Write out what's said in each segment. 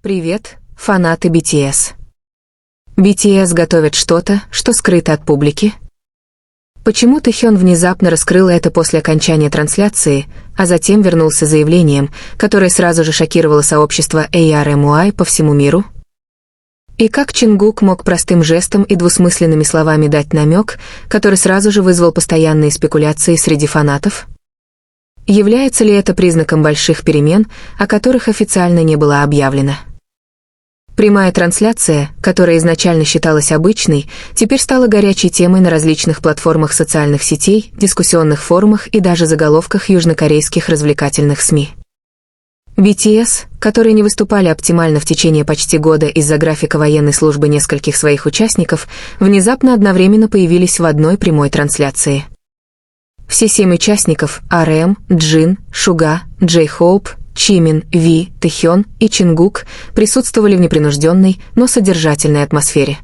Привет, фанаты BTS. BTS готовят что-то, что скрыто от публики? Почему Тэхён внезапно раскрыла это после окончания трансляции, а затем вернулся с заявлением, которое сразу же шокировало сообщество ARMY по всему миру? И как Чингук мог простым жестом и двусмысленными словами дать намек, который сразу же вызвал постоянные спекуляции среди фанатов? Является ли это признаком больших перемен, о которых официально не было объявлено? Прямая трансляция, которая изначально считалась обычной, теперь стала горячей темой на различных платформах социальных сетей, дискуссионных форумах и даже заголовках южнокорейских развлекательных СМИ. BTS, которые не выступали оптимально в течение почти года из-за графика военной службы нескольких своих участников, внезапно одновременно появились в одной прямой трансляции. Все 7 участников – RM, Джин, Шуга, J-Hope, Чимин, Ви, Тэхён и Чингук присутствовали в непринужденной, но содержательной атмосфере.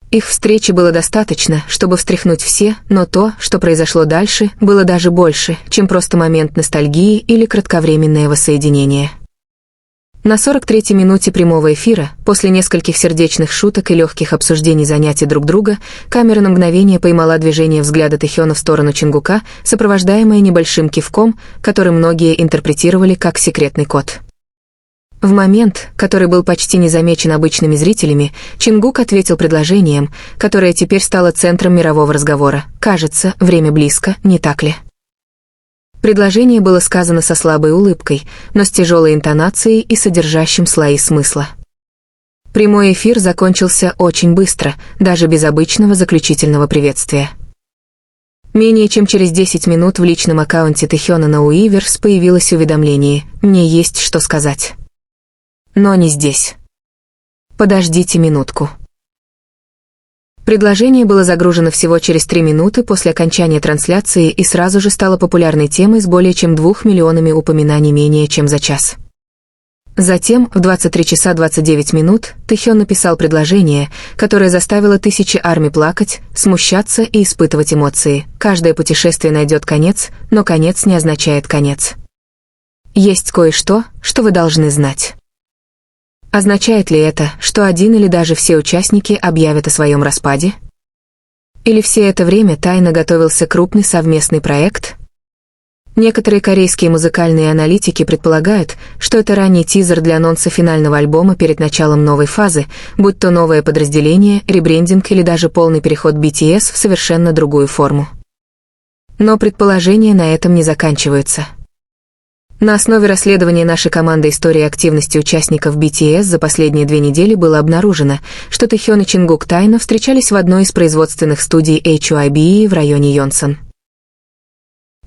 Их встречи было достаточно, чтобы встряхнуть все, но то, что произошло дальше, было даже больше, чем просто момент ностальгии или кратковременное воссоединение. На 43-й минуте прямого эфира, после нескольких сердечных шуток и легких обсуждений занятий друг друга, камера на мгновение поймала движение взгляда Тэхёна в сторону Чингука, сопровождаемое небольшим кивком, который многие интерпретировали как секретный код. В момент, который был почти не замечен обычными зрителями, Чингук ответил предложением, которое теперь стало центром мирового разговора. «Кажется, время близко, не так ли?» Предложение было сказано со слабой улыбкой, но с тяжелой интонацией и содержащим слои смысла. Прямой эфир закончился очень быстро, даже без обычного заключительного приветствия. Менее чем через 10 минут в личном аккаунте Тэхёна на Уиверс появилось уведомление «Мне есть что сказать». Но не здесь. Подождите минутку. Предложение было загружено всего через 3 минуты после окончания трансляции и сразу же стало популярной темой с более чем 2 миллионами упоминаний менее чем за час. Затем, в 23 часа 29 минут, Тэхён написал предложение, которое заставило тысячи армий плакать, смущаться и испытывать эмоции. Каждое путешествие найдет конец, но конец не означает конец. Есть кое-что, что вы должны знать. Означает ли это, что один или даже все участники объявят о своем распаде? Или все это время тайно готовился крупный совместный проект? Некоторые корейские музыкальные аналитики предполагают, что это ранний тизер для анонса финального альбома перед началом новой фазы, будь то новое подразделение, ребрендинг или даже полный переход BTS в совершенно другую форму. Но предположения на этом не заканчиваются. На основе расследования нашей команды истории активности участников BTS за последние 2 недели было обнаружено, что Тэхён и Чингук тайно встречались в одной из производственных студий HYBE в районе Йонсон.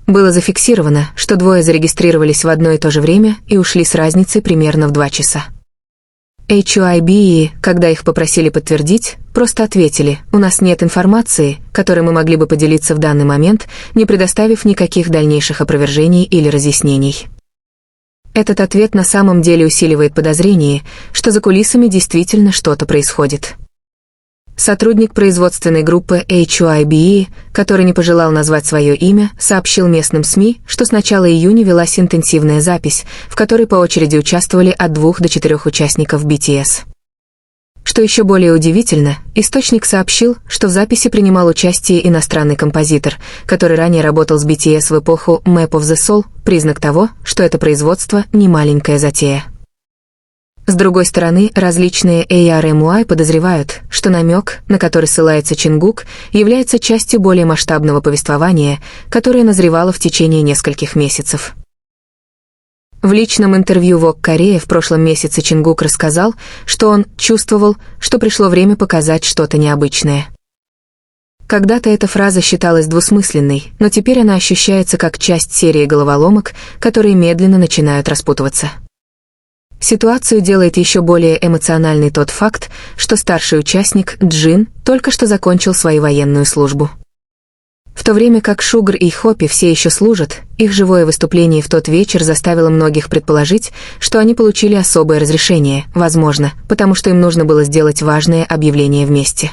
Было зафиксировано, что двое зарегистрировались в одно и то же время и ушли с разницей примерно в 2 часа. HYBE, когда их попросили подтвердить, просто ответили: «У нас нет информации, которой мы могли бы поделиться в данный момент, не предоставив никаких дальнейших опровержений или разъяснений». Этот ответ на самом деле усиливает подозрение, что за кулисами действительно что-то происходит. Сотрудник производственной группы HYBE, который не пожелал назвать свое имя, сообщил местным СМИ, что с начала июня велась интенсивная запись, в которой по очереди участвовали от 2 до 4 участников BTS. Что еще более удивительно, источник сообщил, что в записи принимал участие иностранный композитор, который ранее работал с BTS в эпоху Map of the Soul, признак того, что это производство не маленькая затея. С другой стороны, различные ARMY подозревают, что намек, на который ссылается Чингук, является частью более масштабного повествования, которое назревало в течение нескольких месяцев. В личном интервью Vogue Korea в прошлом месяце Чингук рассказал, что он чувствовал, что пришло время показать что-то необычное. Когда-то эта фраза считалась двусмысленной, но теперь она ощущается как часть серии головоломок, которые медленно начинают распутываться. Ситуацию делает еще более эмоциональный тот факт, что старший участник, Джин, только что закончил свою военную службу. В то время как Шугар и Хоппи все еще служат, их живое выступление в тот вечер заставило многих предположить, что они получили особое разрешение, возможно, потому что им нужно было сделать важное объявление вместе.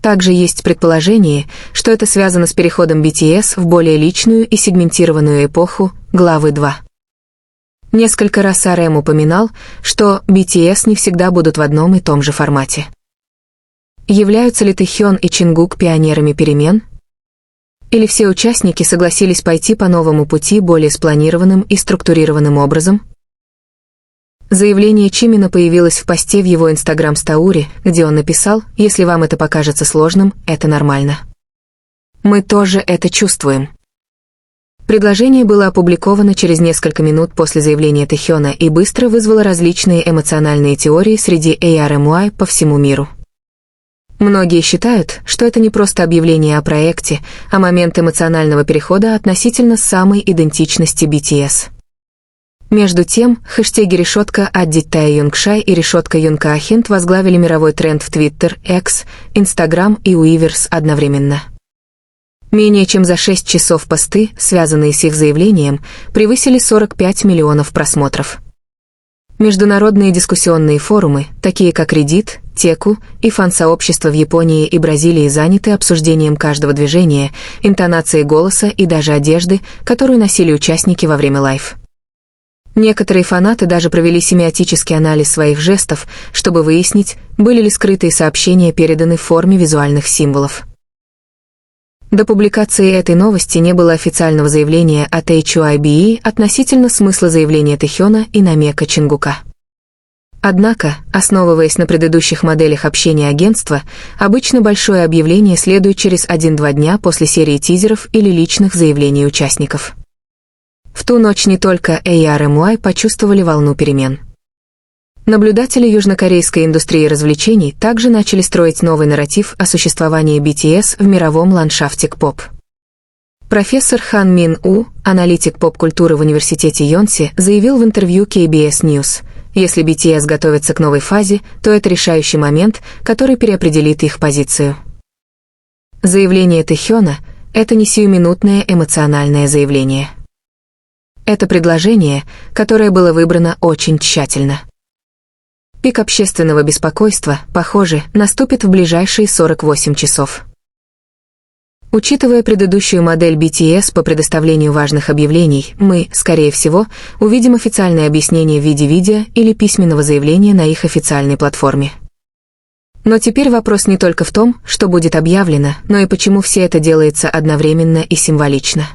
Также есть предположение, что это связано с переходом BTS в более личную и сегментированную эпоху, главы 2. Несколько раз RM упоминал, что BTS не всегда будут в одном и том же формате. Являются ли Тэхён и Чингук пионерами перемен? Или все участники согласились пойти по новому пути более спланированным и структурированным образом? Заявление Чимина появилось в посте в его Instagram-стауре, где он написал: «Если вам это покажется сложным, это нормально. Мы тоже это чувствуем». Предложение было опубликовано через несколько минут после заявления Тэхёна и быстро вызвало различные эмоциональные теории среди ARMY по всему миру. Многие считают, что это не просто объявление о проекте, а момент эмоционального перехода относительно самой идентичности BTS. Между тем, хэштеги @Аддит Юнгшай и _Юнкаахинт возглавили мировой тренд в Twitter, X, Instagram и Weverse одновременно. Менее чем за 6 часов посты, связанные с их заявлением, превысили 45 миллионов просмотров. Международные дискуссионные форумы, такие как Reddit, Теку и фан-сообщества в Японии и Бразилии заняты обсуждением каждого движения, интонации голоса и даже одежды, которую носили участники во время лайв. Некоторые фанаты даже провели семиотический анализ своих жестов, чтобы выяснить, были ли скрытые сообщения переданы в форме визуальных символов. До публикации этой новости не было официального заявления от HYBE относительно смысла заявления Тэхёна и намека Чингука. Однако, основываясь на предыдущих моделях общения агентства, обычно большое объявление следует через 1-2 дня после серии тизеров или личных заявлений участников. В ту ночь не только ARMY почувствовали волну перемен. Наблюдатели южнокорейской индустрии развлечений также начали строить новый нарратив о существовании BTS в мировом ландшафте К-поп. Профессор Хан Мин У, аналитик поп-культуры в университете Йонси, заявил в интервью KBS News: «Если BTS готовится к новой фазе, то это решающий момент, который переопределит их позицию». Заявление Тэхёна — это не сиюминутное эмоциональное заявление. Это предложение, которое было выбрано очень тщательно. Пик общественного беспокойства, похоже, наступит в ближайшие 48 часов. Учитывая предыдущую модель BTS по предоставлению важных объявлений, мы, скорее всего, увидим официальное объяснение в виде видео или письменного заявления на их официальной платформе. Но теперь вопрос не только в том, что будет объявлено, но и почему все это делается одновременно и символично.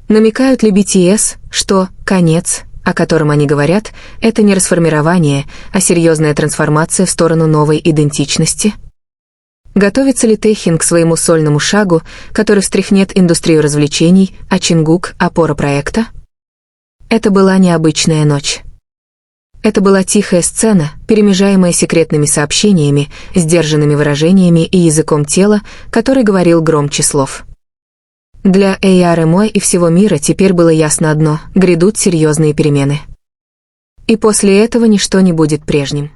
Намекают ли BTS, что конец, о котором они говорят, это не расформирование, а серьезная трансформация в сторону новой идентичности? Готовится ли Тэхин к своему сольному шагу, который встряхнет индустрию развлечений, а Чингук — опора проекта? Это была необычная ночь. Это была тихая сцена, перемежаемая секретными сообщениями, сдержанными выражениями и языком тела, который говорил громче слов. Для ARMY и всего мира теперь было ясно одно — грядут серьезные перемены. И после этого ничто не будет прежним.